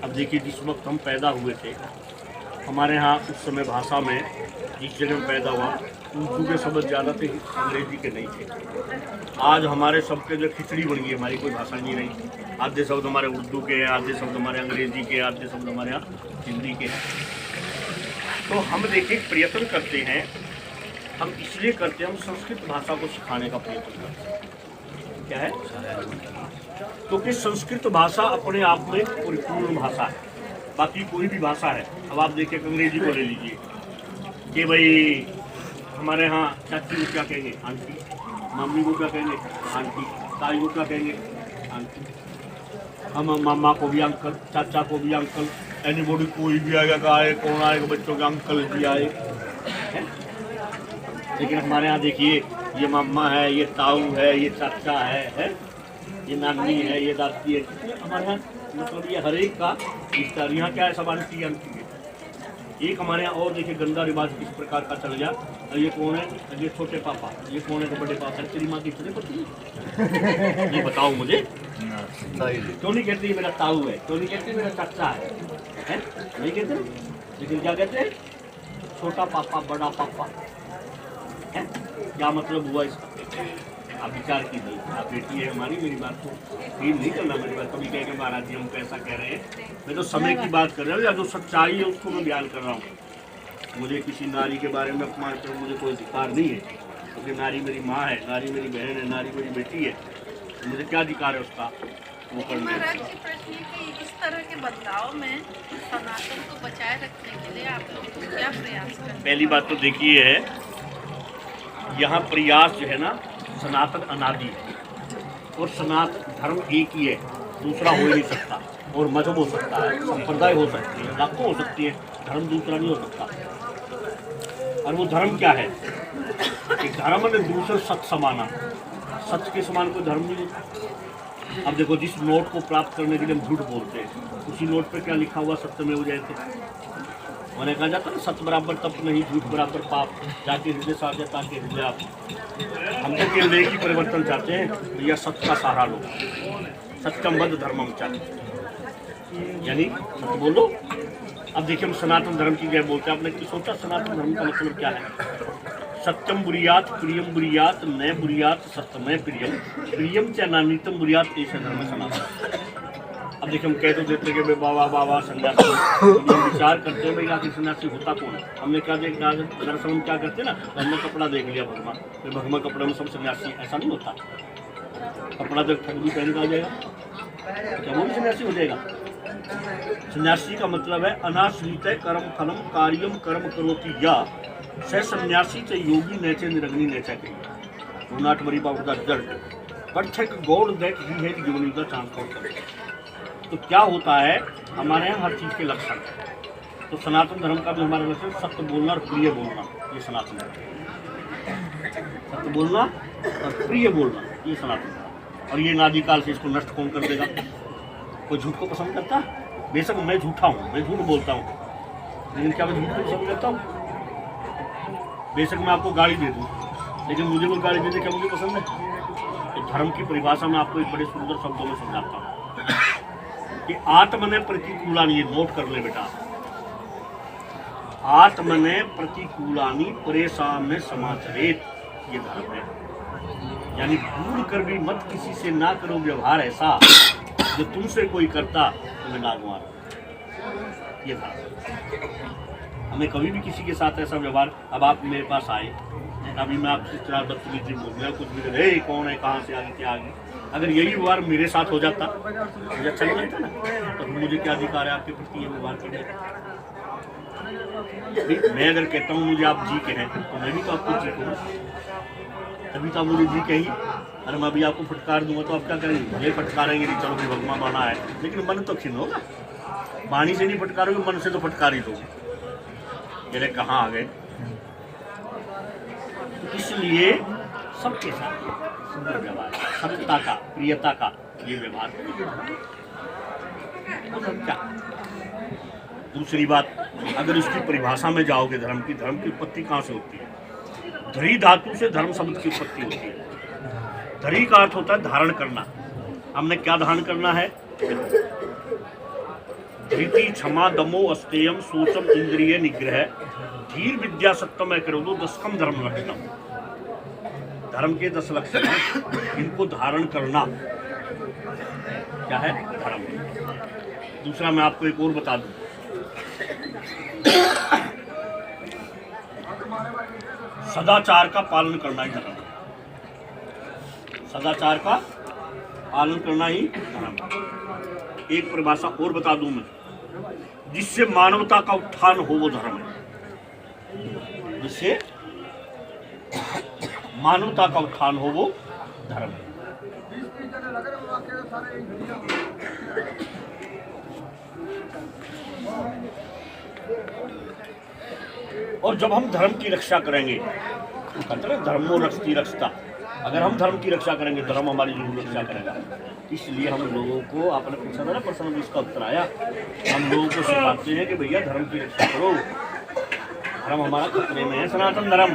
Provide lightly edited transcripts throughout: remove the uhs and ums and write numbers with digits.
अब देखिए, जिस वक्त हम पैदा हुए थे, हमारे यहाँ उस समय भाषा में जिस जगह में पैदा हुआ उर्दू के शब्द ज़्यादा थे, अंग्रेजी के नहीं थे। आज हमारे सबके जो खिचड़ी बन गई, हमारी कोई भाषा नहीं रही। आधे शब्द हमारे उर्दू के हैं, आधे शब्द हमारे अंग्रेजी के, आधे शब्द हमारे यहाँ हिंदी के हैं। तो हम देखिए प्रयत्न करते हैं, हम इसलिए करते हैं, हम संस्कृत भाषा को सिखाने का प्रयत्न करते हैं। क्या है? क्योंकि संस्कृत भाषा अपने आप में परिपूर्ण भाषा है। बाकी कोई भी भाषा है, अब आप देखिए अंग्रेजी को ले लीजिए कि भाई हमारे यहाँ चाची को क्या कहेंगे? आंटी। मम्मी को क्या कहेंगे? आंटी। ताई को क्या कहेंगे? आंटी। हम मामा को भी अंकल, चाचा को भी अंकल, एनीबॉडी कोई भी आएगा, आए कौन आएगा, बच्चों के अंकल भी आए। लेकिन हमारे यहाँ देखिए, ये मम्मा है, ये ताऊ है, ये चाचा है, ये नानी है, ये दादी है। हमारे यहाँ मतलब ये हर एक का रिश्ता। यहाँ क्या है? सब आंटी आंटी है। एक हमारे यहाँ और देखिए गंदा रिवाज किस प्रकार का चल गया। ये कौन है? ये छोटे पापा। ये कौन है? तो बड़े पापा। तेरी माँ की इतने पति है? ये बताओ मुझे, क्यों नहीं कहते मेरा ताऊ है? क्यों नहीं कहते मेरा चाचा है? नहीं कहते, लेकिन क्या कहते हैं? छोटा पापा, बड़ा पापा। क्या मतलब हुआ इसका? आप विचार कीजिए। आप बेटी है हमारी, मेरी बात को फील नहीं करना। मेरी बात कभी कह के महाराज जी हम कैसा कह रहे हैं। मैं तो समय की बात कर रहा हूँ, या जो सच्चाई है उसको मैं बयान कर रहा हूँ। मुझे किसी नारी के बारे में अपमान कर मुझे कोई अधिकार नहीं है, क्योंकि नारी मेरी माँ है, नारी मेरी बहन है, नारी मेरी बेटी है। मुझे क्या अधिकार है उसका वो करने? इस तरह के बदलाव में सनातन को बचाए रखने के लिए आप लोग क्या प्रयास करें? पहली बात तो देखिए है, यहाँ प्रयास जो है ना, सनातन अनादि है और सनातन धर्म एक ही है, दूसरा हो ही नहीं सकता। और मजहब हो सकता है, संप्रदाय हो सकती है, लाखों हो सकती है, धर्म दूसरा नहीं हो सकता। और वो धर्म क्या है? कि धर्म ने दूसरे सच समाना। सच के समान कोई धर्म नहीं होता। अब देखो, जिस नोट को प्राप्त करने के लिए हम झूठ बोलते हैं, उसी नोट पे क्या लिखा हुआ? सत्यमेव जयते। मैंने कहा जाता है सत्य बराबर तप नहीं, झूठ बराबर पाप, जाके हृदय साधे ताकि हृदय आप। हम तो केवल एक ही परिवर्तन चाहते हैं, भैया सत्य का सहारा लो, सत्यम वद धर्मम चाहिए, यानी सत्य बोलो। अब देखिए, हम सनातन धर्म की क्या बोलते हैं। आपने क्यों सोचा सनातन धर्म का मतलब क्या है? सत्यम बुरियात प्रियम बुरियात न बुरियात सत्यमय प्रियम प्रियम च नानीतम बुरियात, ऐसा धर्म सनातन। अब देखिए, हम कह तो देते कि बाबा बाबा सन्यासी, तो हम विचार करते हैं भाई आखिर सन्यासी होता कौन है? हमने क्या देखा? दरअसल हम क्या करते हैं ना, तो हमने कपड़ा देख लिया भगवा, फिर भगवा कपड़े में सब सन्यासी। ऐसा नहीं होता। कपड़ा तो ठगड़ी पहन का आ जाएगा, क्या वो भी सन्यासी हो जाएगा? सन्यासी का मतलब है अनाश्रित कर्म फलम कार्यम कर्म करोति या स सन्यासी च योगी नैचे निरग्नि नैचा कही। Not worry about the result but take God that he has given you the transport. तो क्या होता है, हमारे यहाँ हर चीज़ के लक्षण है। तो सनातन धर्म का भी हमारा लक्षण सत्य बोलना और प्रिय बोलना, ये सनातन धर्म। सत्य बोलना और प्रिय बोलना, ये सनातन धर्म। और ये नादिकाल से इसको नष्ट कौन कर देगा? कोई झूठ को पसंद करता? बेशक मैं झूठा हूँ, मैं झूठ बोलता हूँ, लेकिन क्या मैं झूठ को पसंद करता हूँ? बेशक मैं आपको गाड़ी दे दूँ, लेकिन मुझे कोई गाड़ी देने क्या मुझे पसंद है? तो धर्म की परिभाषा में आपको एक बड़े सुंदर शब्दों में समझाता हूँ कि आत्मने प्रतिकूलानी, नोट कर ले बेटा, आत्मने प्रतिकूलानी परेशान समाचरित, ये धर्म है। यानी भूल कर भी मत किसी से ना करो व्यवहार ऐसा जो तुमसे कोई करता तुम्हें नागवार, ये धर्म। हमें कभी भी किसी के साथ ऐसा व्यवहार, अब आप मेरे पास आए, अभी मैं आपसे इस तरह बदतमीजी बोल रहा कुछ भी करे, कौन है, कहाँ से आ गए, क्या आ गए, अगर यही व्यवहार मेरे साथ हो जाता मुझे अच्छा नहीं लगता ना, तो मुझे क्या अधिकार है आपके प्रति ये व्यवहार करने? मैं अगर कहता हूँ मुझे आप जी कहें, तो मैं भी तो आपको जी कहूँ, तभी तो आप मुझे जी कहेंगे। अरे मैं अभी आपको फटकार दूंगा तो आप क्या करेंगे? भले फटकारेंगे नहीं, चलो कि भगवान बना है, लेकिन मन तो खिन्न होगा। वाणी से नहीं फटकारोगे, मन से तो फटकार ही दोगे। ये कहाँ आ गए? इसलिए सबके साथ सुंदर व्यवहार, सत्यता का, प्रियता का ये व्यवहार। क्या दूसरी बात, अगर उसकी परिभाषा में जाओगे धर्म की उत्पत्ति कहाँ से होती है? धरी धातु से धर्म शब्द की उत्पत्ति होती है। धरी का अर्थ होता है धारण करना। हमने क्या धारण करना है? धृति क्षमा दमो अस्तेयम सोचम इंद्रिय निग्रह धीर विद्या सत्यम करो दशकम धर्म लक्षणम। धर्म के 10 लक्षण हैं, इनको धारण करना क्या है? धर्म। दूसरा मैं आपको एक और बता दूं, सदाचार का पालन करना ही धर्म है। सदाचार का पालन करना ही धर्म है। एक परिभाषा और बता दूं मैं, जिससे मानवता का उत्थान हो वो धर्म है। जिससे मानवता का उत्थान हो वो धर्म है। और जब हम धर्म की रक्षा करेंगे, कहते हैं धर्मो रक्षति रक्षता, अगर हम धर्म की रक्षा करेंगे धर्म हमारी जरूर रक्षा करेगा। इसलिए हम लोगों को, आपने पूछा था ना प्रश्न में, इसका उत्तर आया, हम लोगों को सिखाते हैं कि भैया धर्म की रक्षा करो, धर्म हमारा खतरे में है, सनातन धर्म,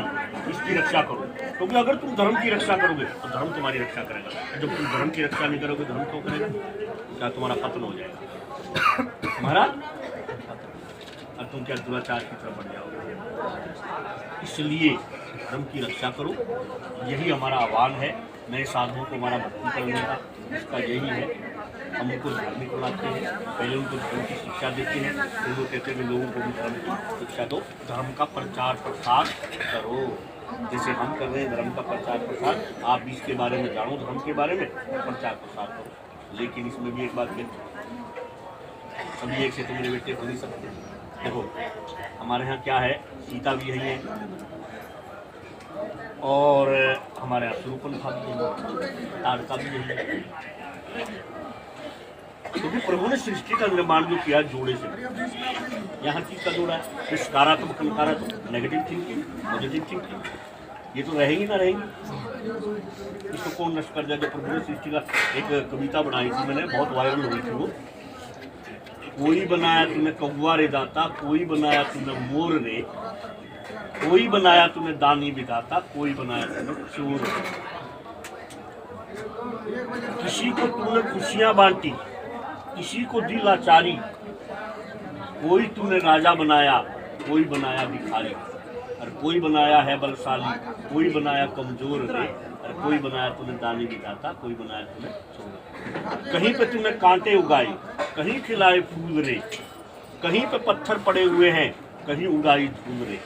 इसकी रक्षा करो। क्योंकि अगर तुम धर्म की रक्षा करोगे तो धर्म तुम्हारी रक्षा करेगा। जब तुम धर्म की रक्षा नहीं करोगे धर्म क्यों करेगा? क्या तुम्हारा पतन हो जाएगा, तुम्हारा, और तुम क्या दुराचार की तरफ बढ़ जाओगे। इसलिए धर्म की रक्षा करो, यही हमारा आह्वान है नए साधुओं को हमारा भक्ति करने का। इसका यही है, हम उनको धार्मिक बनाते हैं, पहले उनको धर्म की शिक्षा देते हैं, फिर वो कहते हैं लोगों को भी धर्म की शिक्षा दो, धर्म का प्रचार प्रसार करो। जैसे हम कर रहे हैं धर्म का प्रचार प्रसार, आप भी इसके बारे में जानो, धर्म के बारे में प्रचार प्रसार करो। लेकिन इसमें भी एक बात है, सभी एक से तो मेरे बेटे हो नहीं सकते। देखो हमारे यहाँ क्या है, सीता भी यही है और हमारे यहाँ सुरूपन खाती है, ताड़का भी यही है। क्योंकि प्रभु ने सृष्टि का निर्माण जो किया जोड़े से, यहाँ चीज का जोड़ा है, सकारात्मक नकारात्मक, नेगेटिव थिंकिंग पॉजिटिव थिंकिंग, ये तो रहेगी ना रहेगी। इसको कौन नष्ट कर जाए? जो प्रभु ने सृष्टि का, एक कविता बनाई थी मैंने, बहुत वायरल हुई थी वो, कोई बनाया तूने कौवा रे दाता, कोई बनाया तूने मोर रे, कोई बनाया तूने दानी विधाता, कोई बनाया तूने चोर रे। किसी को तूने खुशियां बांटी, किसी को दी लाचारी, कोई तूने राजा बनाया, कोई बनाया भिखारी, और कोई बनाया है बलशाली, कोई बनाया कमजोर रे, और कोई बनाया तूने दानी विधाता, कोई बनाया तूने चोर। कहीं पे तूने कांटे उगाए, कहीं खिलाए फूल रे, कहीं पे पत्थर पड़े हुए हैं, कहीं उड़ाई धूल रे,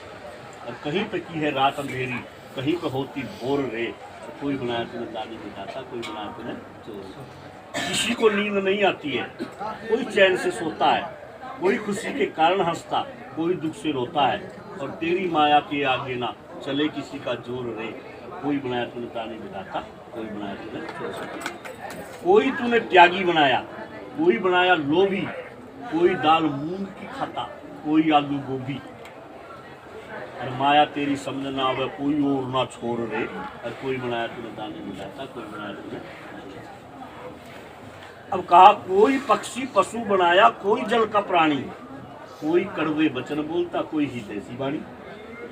और कहीं पे की है रात अंधेरी, कहीं पे होती भोर रे, और कोई बनाया तूने दानी विधाता, कोई बनाया तूने चोर। किसी को नींद नहीं आती है, कोई चैन से सोता है, कोई खुशी के कारण हंसता, कोई दुख से रोता है, और तेरी माया के आगे ना चले किसी का जोर रे, कोई बनाया तूने दानी विधाता, कोई बनाया तूने चोर। कोई तूने त्यागी बनाया, कोई बनाया लोभी, कोई दाल मूंग की खाता, कोई आलू गोभी, और माया तेरी समझ ना आवे, कोई और ना छोड़ रे, और कोई बनाया तूने दाने मिलाता, कोई बनाया तूने। अब कहा कोई पक्षी पशु बनाया, कोई जल का प्राणी, कोई कड़वे वचन बोलता, कोई ही तैसी वाणी।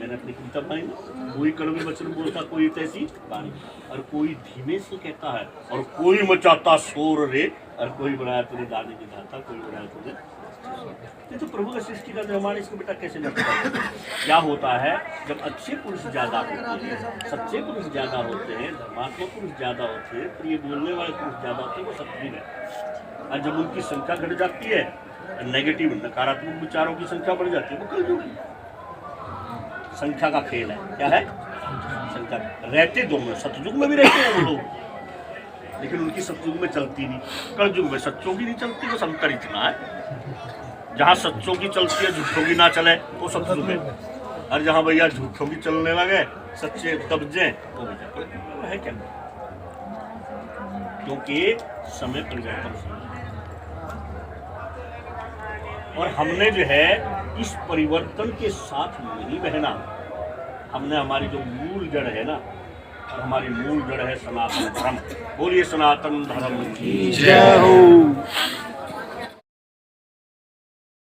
मैंने अपनी कविता बनाई ना, कोई कड़वे वचन बोलता, कोई तैसी वाणी, और कोई धीमे से कहता है, और कोई मचाता शोर रे, और कोई बनाया तूने दाने विधाता, कोई बनाया तूने। ये तो प्रभु का सृष्टि का निर्माण, इसको बेटा कैसे लगता है? क्या होता है जब अच्छे पुरुष ज्यादा होते हैं, सच्चे पुरुष ज्यादा होते हैं, धर्मात्मक पुरुष ज्यादा होते हैं, प्रिय बोलने वाले पुरुष ज्यादा होते हैं, वो सत्य है। और जब उनकी संख्या घट जाती है, नेगेटिव नकारात्मक विचारों की संख्या बढ़ जाती है, वो कलयुग संख्या का खेल है। क्या है? संख्या। रहते दो में, सतयुग में भी रहते हैं वो लोग, लेकिन उनकी सतयुग में चलती नहीं, कलयुग में सच्चों की नहीं चलती। बस अंतर इतना है, जहाँ सच्चों की चलती है झूठों की ना चले वो सतयुग है, और जहाँ भैया झूठों की चलने लगे सच्चे दबजे वो भी है। क्या? क्योंकि समय परिवर्तन, और हमने जो है इस परिवर्तन के साथ नहीं बहना। हमने हमारी जो मूल जड़ है ना, और हमारी मूल जड़ है सनातन धर्म। बोलिए सनातन धर्म की जय हो।